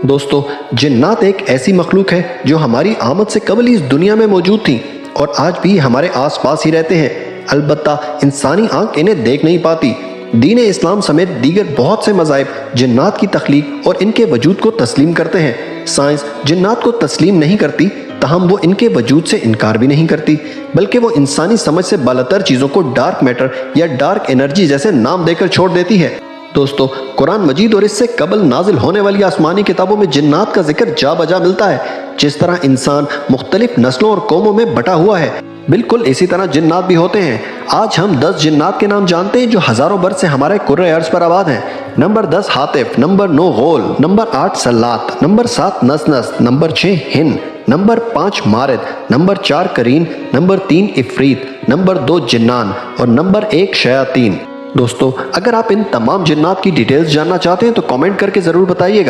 दोस्तों, जिन्नात एक ऐसी मखलूक है जो हमारी आमद से कबल ही इस दुनिया में मौजूद थी और आज भी हमारे आसपास ही रहते हैं। अलबत्ता इंसानी आंख इन्हें देख नहीं पाती। दीन इस्लाम समेत दीगर बहुत से मज़ाहिब जिन्नात की तख्लीक और इनके वजूद को तस्लीम करते हैं। साइंस जिन्नात को तस्लीम नहीं करती, ताहम वो इनके वजूद से इनकार भी नहीं करती, बल्कि वो इंसानी समझ से बालातर चीज़ों को डार्क मैटर या डार्क एनर्जी जैसे नाम देकर छोड़ देती है। दोस्तों, कुरान मजीद और इससे कबल नाजिल होने वाली आसमानी किताबों में जिन्नात का जिक्र जा बजा मिलता है। जिस तरह इंसान मुख्तलिफ नस्लों और कौमों में बटा हुआ है, बिल्कुल इसी तरह जिन्नात भी होते हैं। आज हम 10 जिन्नात के नाम जानते हैं जो हजारों बरस से हमारे कुर्रे अर्ज पर आबाद हैं। नंबर 10 हातिफ, नंबर 9 गोल, नंबर 8 सल्लात, नंबर 7 नसनस, नंबर 6 हिन, नंबर 5 मारिद, नंबर 4 करीन, नंबर 3 इफरीत, नंबर 2 जिन्नान और नंबर 1 शयातीन। दोस्तों, अगर आप इन तमाम जिन्नात की डिटेल्स जानना चाहते हैं तो कमेंट करके ज़रूर बताइएगा।